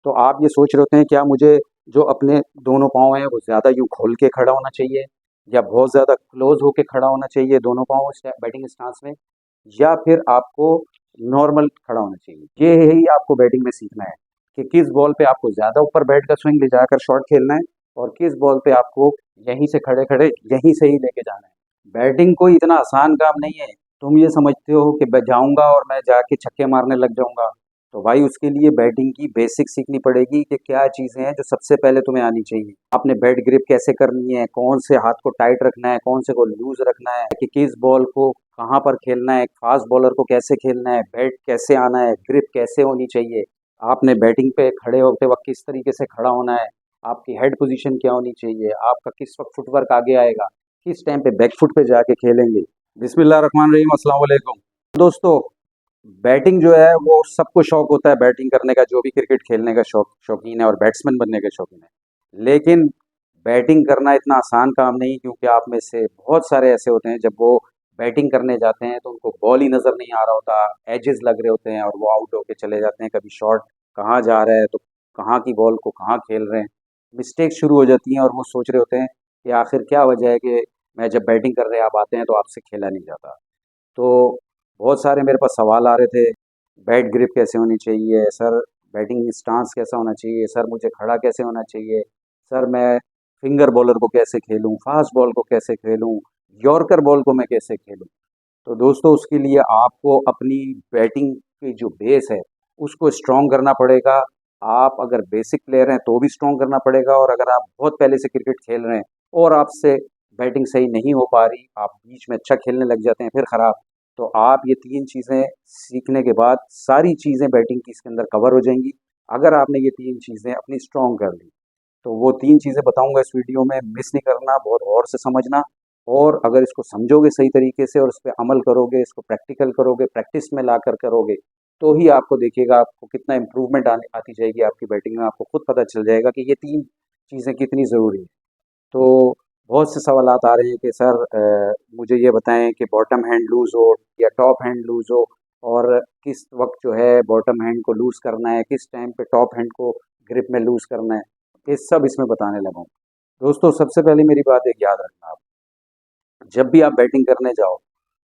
तो आप ये सोच रहे होते हैं क्या मुझे जो अपने दोनों पाँव हैं वो ज़्यादा यूँ खोल के खड़ा होना चाहिए या बहुत ज़्यादा क्लोज़ होके खड़ा होना चाहिए दोनों पाँव बैटिंग स्टांस में, या फिर आपको नॉर्मल खड़ा होना चाहिए। ये ही आपको बैटिंग में सीखना है कि किस बॉल पे आपको ज़्यादा ऊपर बैट का स्विंग ले जाकर शॉट खेलना है और किस बॉल पे आपको यहीं से खड़े-खड़े यहीं से ही लेके जाना है। बैटिंग कोई इतना आसान काम नहीं है। तुम ये समझते हो कि मैं जाऊँगा और मैं जाके छक्के मारने लग जाऊँगा। तो भाई उसके लिए बैटिंग की बेसिक सीखनी पड़ेगी कि क्या चीज़ें हैं जो सबसे पहले तुम्हें आनी चाहिए। आपने बैट ग्रिप कैसे करनी है, कौन से हाथ को टाइट रखना है, कौन से को लूज़ रखना है, कि किस बॉल को कहाँ पर खेलना है, फास्ट बॉलर को कैसे खेलना है, बैट कैसे आना है, ग्रिप कैसे होनी चाहिए। आपने बैटिंग पे खड़े होते वक़्त किस तरीके से खड़ा होना है, आपकी हेड पोज़ीशन क्या होनी चाहिए, आपका किस वक़्त फुटवर्क आगे आएगा, किस टाइम पे बैक फुट पे जाके खेलेंगे। बिस्मिल्लाह रहमान रहीम, अस्सलाम वालेकुम। दोस्तों, बैटिंग जो है वो सबको शौक होता है बैटिंग करने का, जो भी क्रिकेट खेलने का शौकीन है और बैट्समैन बनने के शौकीन है। लेकिन बैटिंग करना इतना आसान काम नहीं, क्योंकि आप में से बहुत सारे ऐसे होते हैं जब वो बैटिंग करने जाते हैं तो उनको बॉल ही नज़र नहीं आ रहा होता, एजेस लग रहे होते हैं और वो आउट होके चले जाते हैं। कभी शॉट कहाँ जा रहा है तो कहाँ की बॉल को कहाँ खेल रहे हैं, मिस्टेक शुरू हो जाती हैं और वो सोच रहे होते हैं कि आखिर क्या वजह है कि मैं जब बैटिंग कर रहे आप आते हैं तो आपसे खेला नहीं जाता। तो बहुत सारे मेरे पास सवाल आ रहे थे, बैट ग्रिप कैसे होनी चाहिए सर, बैटिंग स्टांस कैसा होना चाहिए सर, मुझे खड़ा कैसे होना चाहिए सर, मैं फिंगर बॉलर को कैसे खेलूँ, फास्ट बॉल को कैसे खेलूँ, यॉर्कर बॉल को मैं कैसे खेलूँ। तो दोस्तों उसके लिए आपको अपनी बैटिंग की जो बेस है उसको स्ट्रॉन्ग करना पड़ेगा। आप अगर बेसिक प्लेयर हैं तो भी स्ट्रॉन्ग करना पड़ेगा, और अगर आप बहुत पहले से क्रिकेट खेल रहे हैं और आपसे बैटिंग सही नहीं हो पा रही, आप बीच में अच्छा खेलने लग जाते हैं फिर ख़राब, तो आप ये 3 चीज़ें सीखने के बाद सारी चीज़ें बैटिंग की इसके अंदर कवर हो जाएँगी। अगर आपने ये 3 चीज़ें अपनी स्ट्रॉन्ग कर ली, तो वो 3 चीज़ें बताऊँगा इस वीडियो में, मिस नहीं करना, बहुत गौर से समझना। और अगर इसको समझोगे सही तरीके से और इस पे अमल करोगे, इसको प्रैक्टिकल करोगे, प्रैक्टिस में लाकर करोगे, तो ही आपको देखिएगा आपको कितना इम्प्रूवमेंट आने आती जाएगी आपकी बैटिंग में, आपको खुद पता चल जाएगा कि ये 3 चीज़ें कितनी ज़रूरी हैं। तो बहुत से सवालात आ रहे हैं कि सर मुझे ये बताएँ कि बॉटम हैंड लूज़ हो या टॉप हैंड लूज़ हो, और किस वक़्त जो है बॉटम हैंड को लूज़ करना है, किस टाइम पे टॉप हैंड को ग्रिप में लूज़ करना है, ये सब इसमें बताने लगा हूँ। दोस्तों सबसे पहले मेरी बात एक याद रखना आप, जब भी आप बैटिंग करने जाओ,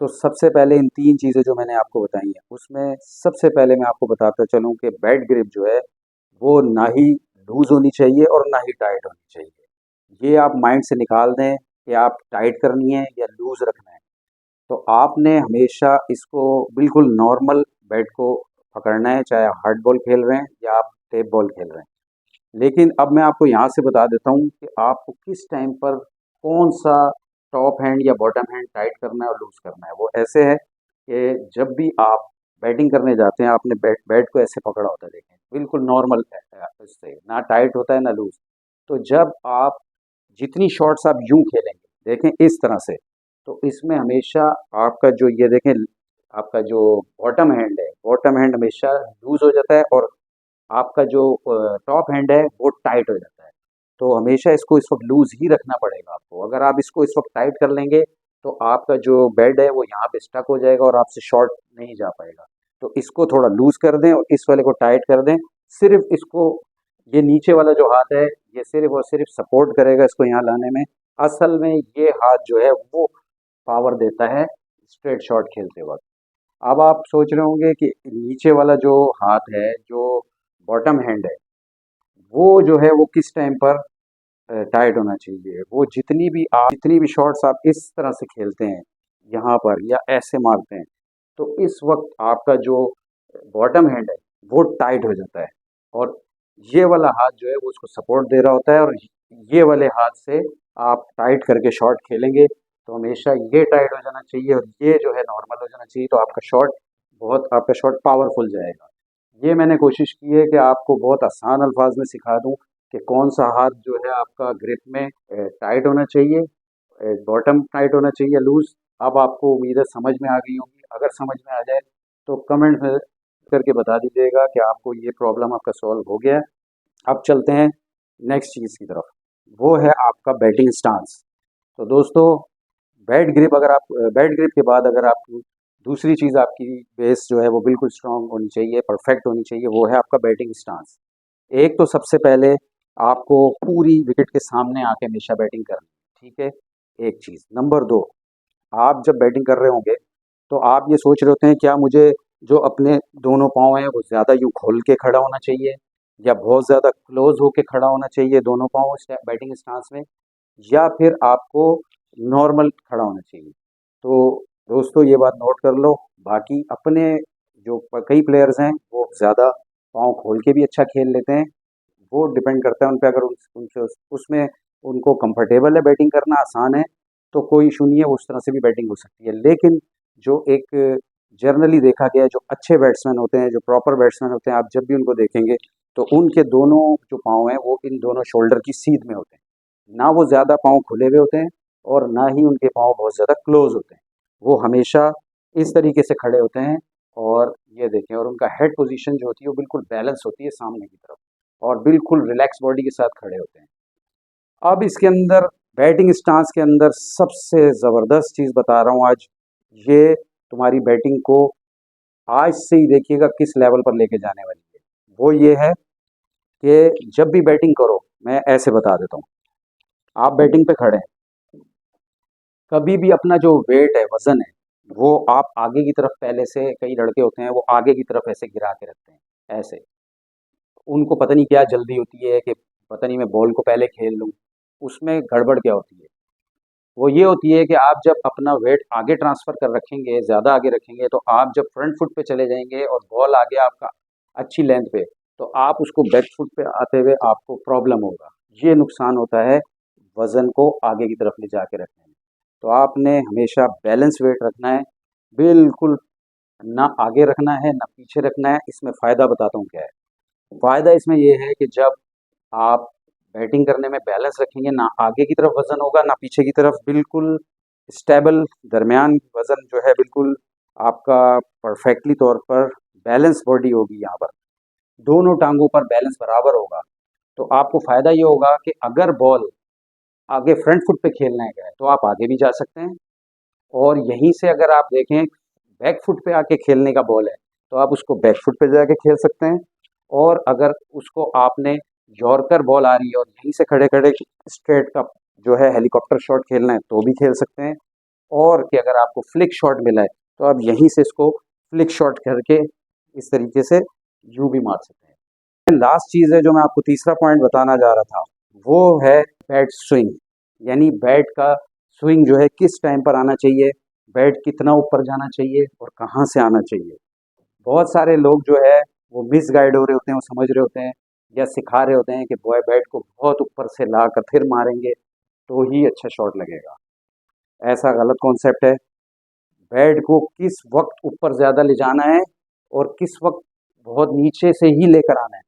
तो सबसे पहले इन 3 चीज़ें जो मैंने आपको बताई हैं, उसमें सबसे पहले मैं आपको बताता चलूँ कि बैट ग्रिप जो है, वो ना ही लूज़ होनी चाहिए और ना ही टाइट होनी चाहिए। ये आप माइंड से निकाल दें कि आप टाइट करनी है या लूज़ रखना है। तो आपने हमेशा इसको बिल्कुल नॉर्मल बैट को पकड़ना है, चाहे आप हार्ड बॉल खेल रहे हैं या आप टेप बॉल खेल रहे हैं। लेकिन अब मैं आपको यहाँ से बता देता हूँ कि आपको किस टाइम पर कौन-सा टॉप हैंड या बॉटम हैंड टाइट करना है और लूज़ करना है। वो ऐसे है कि जब भी आप बैटिंग करने जाते हैं, आपने बैट बैट को ऐसे पकड़ा होता है, देखें, बिल्कुल नॉर्मल इससे, ना टाइट होता है ना लूज़। तो जब आप जितनी शॉट्स आप यूँ खेलेंगे, देखें इस तरह से, तो इसमें हमेशा आपका जो ये देखें, आपका जो बॉटम हैंड हमेशा लूज़ हो जाता है और आपका जो टॉप हैंड है वो टाइट हो जाता है। तो हमेशा इसको इस वक़्त लूज़ ही रखना पड़ेगा आपको। अगर आप इसको इस वक़्त टाइट कर लेंगे, तो आपका जो बेड है वो यहाँ पे स्टक हो जाएगा और आपसे शॉट नहीं जा पाएगा। तो इसको थोड़ा लूज़ कर दें और इस वाले को टाइट कर दें। सिर्फ़ इसको, ये नीचे वाला जो हाथ है, ये सिर्फ़ और सिर्फ़ सपोर्ट करेगा इसको यहाँ लाने में। असल में ये हाथ जो है वो पावर देता है स्ट्रेट शॉट खेलते वक़्त। अब आप सोच रहे होंगे कि नीचे वाला जो हाथ है, जो बॉटम हैंड है, वो जो है वो किस टाइम पर टाइट होना चाहिए। वो जितनी भी शॉट्स आप इस तरह से खेलते हैं, यहाँ पर या ऐसे मारते हैं, तो इस वक़्त आपका जो बॉटम हैंड है, वो टाइट हो जाता है और ये वाला हाथ जो है वो उसको सपोर्ट दे रहा होता है, और ये वाले हाथ से आप टाइट करके शॉट खेलेंगे, तो हमेशा ये टाइट हो जाना चाहिए और ये जो है नॉर्मल हो जाना चाहिए, तो आपका शॉट पावरफुल जाएगा। ये मैंने कोशिश की है कि आपको बहुत आसान अल्फाज में सिखा दूँ कि कौन सा हाथ जो है आपका ग्रिप में टाइट होना चाहिए, बॉटम टाइट होना चाहिए, लूज़। अब आपको उम्मीद है समझ में आ गई होगी। अगर समझ में आ जाए तो कमेंट में करके बता दीजिएगा कि आपको ये प्रॉब्लम आपका सॉल्व हो गया है। अब चलते हैं नेक्स्ट चीज़ की तरफ, वो है आपका बैटिंग स्टांस। तो दोस्तों, बैट ग्रिप के बाद अगर आप दूसरी चीज़, आपकी बेस जो है वो बिल्कुल स्ट्रॉन्ग होनी चाहिए, परफेक्ट होनी चाहिए, वो है आपका बैटिंग स्टांस। एक तो सबसे पहले आपको पूरी विकेट के सामने आके हमेशा बैटिंग करनी है, ठीक है, एक चीज़। नंबर 2, आप जब बैटिंग कर रहे होंगे तो आप ये सोच रहे होते हैं क्या मुझे जो अपने दोनों पाँव हैं वो ज़्यादा यूँ खोल के खड़ा होना चाहिए या बहुत ज़्यादा क्लोज होके खड़ा होना चाहिए दोनों पाँव बैटिंग स्टांस में, या फिर आपको नॉर्मल खड़ा होना चाहिए। तो दोस्तों ये बात नोट कर लो। बाकी अपने जो कई प्लेयर्स हैं वो ज़्यादा पाँव खोल के भी अच्छा खेल लेते हैं, वो डिपेंड करता है उन पे। अगर उनसे उसमें उनको कंफर्टेबल है, बैटिंग करना आसान है, तो कोई इशू नहीं है, उस तरह से भी बैटिंग हो सकती है। लेकिन जो एक जनरली देखा गया है, जो अच्छे बैट्समैन होते हैं, जो प्रॉपर बैट्समैन होते हैं, आप जब भी उनको देखेंगे तो उनके दोनों जो पाँव हैं वो इन दोनों शोल्डर की सीध में होते हैं। ना वो ज़्यादा पाँव खुले हुए होते हैं और ना ही उनके पाँव बहुत ज़्यादा क्लोज होते हैं। वो हमेशा इस तरीके से खड़े होते हैं और ये देखें, और उनका हेड पोजीशन जो होती है वो बिल्कुल बैलेंस होती है सामने की तरफ और बिल्कुल रिलैक्स बॉडी के साथ खड़े होते हैं। अब इसके अंदर बैटिंग स्टांस के अंदर सबसे ज़बरदस्त चीज़ बता रहा हूँ आज, ये तुम्हारी बैटिंग को आज से ही देखिएगा किस लेवल पर लेके जाने वाली है। वो ये है कि जब भी बैटिंग करो, मैं ऐसे बता देता हूँ, आप बैटिंग पे खड़े हैं, कभी भी अपना जो वेट है, वज़न है, वो आप आगे की तरफ, पहले से कई लड़के होते हैं वो आगे की तरफ ऐसे गिरा के रखते हैं, ऐसे। उनको पता नहीं क्या जल्दी होती है कि पता नहीं मैं बॉल को पहले खेल लूँ। उसमें गड़बड़ क्या होती है? वो ये होती है कि आप जब अपना वेट आगे ट्रांसफ़र कर रखेंगे, ज़्यादा आगे रखेंगे, तो आप जब फ्रंट फुट पे चले जाएँगे और बॉल आ गया आपका अच्छी लेंथ पे, तो आप उसको बैक फुट पे आते हुए आपको प्रॉब्लम होगा। ये नुकसान होता है वज़न को आगे की तरफ ले जाके रखने में। तो आपने हमेशा बैलेंस वेट रखना है, बिल्कुल ना आगे रखना है, ना पीछे रखना है। इसमें फ़ायदा बताता हूँ क्या है। फ़ायदा इसमें ये है कि जब आप बैटिंग करने में बैलेंस रखेंगे, ना आगे की तरफ वज़न होगा, ना पीछे की तरफ, बिल्कुल स्टेबल दरमियान वज़न जो है, बिल्कुल आपका परफेक्टली तौर पर बैलेंस बॉडी होगी यहाँ पर। दोनों टाँगों पर बैलेंस बराबर होगा, तो आपको फ़ायदा ये होगा कि अगर बॉल आगे फ्रंट फुट पे खेलने गए, तो आप आगे भी जा सकते हैं और यहीं से अगर आप देखें बैक फुट पे आके खेलने का बॉल है, तो आप उसको बैक फुट पे जाके खेल सकते हैं। और अगर उसको आपने यॉर्कर बॉल आ रही है और यहीं से खड़े-खड़े स्ट्रेट का जो है हेलीकॉप्टर शॉट खेलना है, तो भी खेल सकते हैं। और कि अगर आपको फ्लिक शॉट मिला है, तो आप यहीं से इसको फ्लिक शॉट करके इस तरीके से यूँ भी मार सकते हैं। लास्ट चीज़ है जो मैं आपको तीसरा पॉइंट बताना जा रहा था, वो है बैट स्विंग। यानी बैट का स्विंग जो है किस टाइम पर आना चाहिए, बैट कितना ऊपर जाना चाहिए और कहाँ से आना चाहिए। बहुत सारे लोग जो है वो मिसगाइड हो रहे होते हैं, वो समझ रहे होते हैं या सिखा रहे होते हैं कि बॉय बैट को बहुत ऊपर से लाकर फिर मारेंगे तो ही अच्छा शॉट लगेगा। ऐसा गलत कॉन्सेप्ट है। बैट को किस वक्त ऊपर ज़्यादा ले जाना है और किस वक्त बहुत नीचे से ही लेकर आना है,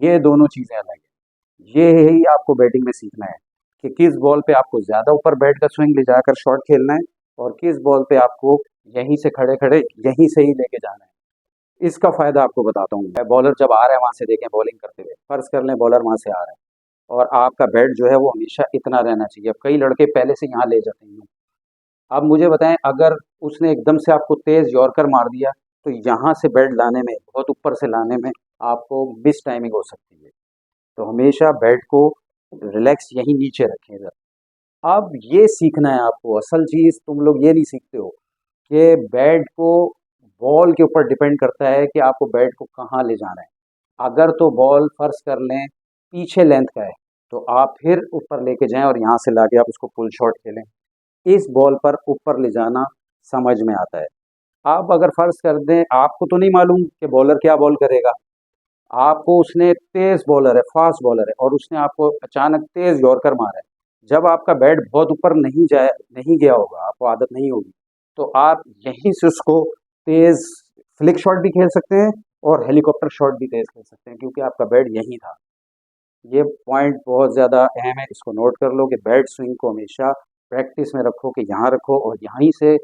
ये दोनों चीज़ें अलग हैं। ये ही आपको बैटिंग में सीखना है कि किस बॉल पे आपको ज़्यादा ऊपर बैट का स्विंग ले जाकर शॉट खेलना है और किस बॉल पे आपको यहीं से खड़े-खड़े यहीं से ही लेके जाना है। इसका फ़ायदा आपको बताता हूँ मैं। बॉलर जब आ रहा है वहाँ से देखें बॉलिंग करते हुए, फ़र्ज़ कर लें बॉलर वहाँ से आ रहा है और आपका बैट जो है वो हमेशा इतना रहना चाहिए। अब कई लड़के पहले से यहाँ ले जाते हैं। अब मुझे बताएं, अगर उसने एकदम से आपको तेज़ यॉर्कर मार दिया, तो यहाँ से बैट लाने में, बहुत ऊपर से लाने में आपको मिस टाइमिंग हो सकती है। तो हमेशा बैट को रिलैक्स यहीं नीचे रखें इधर। अब ये सीखना है आपको, असल चीज़ तुम लोग ये नहीं सीखते हो कि बैट को बॉल के ऊपर डिपेंड करता है कि आपको बैट को कहाँ ले जाना है। अगर तो बॉल फ़र्ज़ कर लें पीछे लेंथ का है, तो आप फिर ऊपर लेके जाएँ और यहाँ से लाके आप उसको पुल शॉट खेलें। इस बॉल पर ऊपर ले जाना समझ में आता है। आप अगर फ़र्ज़ कर दें, आपको तो नहीं मालूम कि बॉलर क्या बॉल करेगा। आपको उसने तेज़ बॉलर है, फ़ास्ट बॉलर है और उसने आपको अचानक तेज़ यॉर्कर मारा है। जब आपका बैट बहुत ऊपर नहीं गया होगा, आपको आदत नहीं होगी, तो आप यहीं से उसको तेज़ फ्लिक शॉट भी खेल सकते हैं और हेलीकॉप्टर शॉट भी तेज़ खेल सकते हैं, क्योंकि आपका बैट यहीं था। ये पॉइंट बहुत ज़्यादा अहम है, इसको नोट कर लो कि बैट स्विंग को हमेशा प्रैक्टिस में रखो कि यहाँ रखो और यहीं से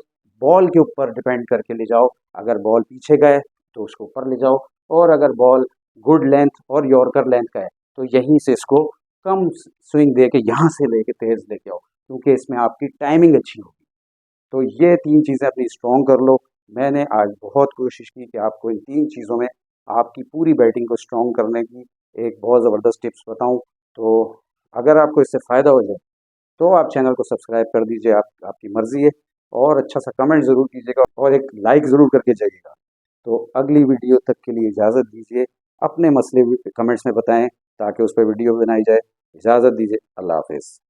बॉल के ऊपर डिपेंड करके ले जाओ। अगर बॉल पीछे गए तो उसको ऊपर ले जाओ और अगर बॉल गुड लेंथ और यॉर्कर लेंथ का है तो यहीं से इसको कम स्विंग दे के यहाँ से लेके तेज़ लेके आओ, क्योंकि इसमें आपकी टाइमिंग अच्छी होगी। तो ये 3 चीज़ें अपनी स्ट्रॉन्ग कर लो। मैंने आज बहुत कोशिश की कि आपको इन 3 चीज़ों में आपकी पूरी बैटिंग को स्ट्रॉन्ग करने की एक बहुत ज़बरदस्त टिप्स बताऊँ। तो अगर आपको इससे फ़ायदा हो जाए तो आप चैनल को सब्सक्राइब कर दीजिए, आपकी मर्ज़ी है, और अच्छा-सा कमेंट ज़रूर कीजिएगा और एक लाइक ज़रूर करके जाइएगा। तो अगली वीडियो तक के लिए इजाज़त दीजिए। अपने मसले भी कमेंट्स में बताएँ ताकि उस पे वीडियो बनाई जाए। इजाज़त दीजिए। अल्लाह हाफ़िज़।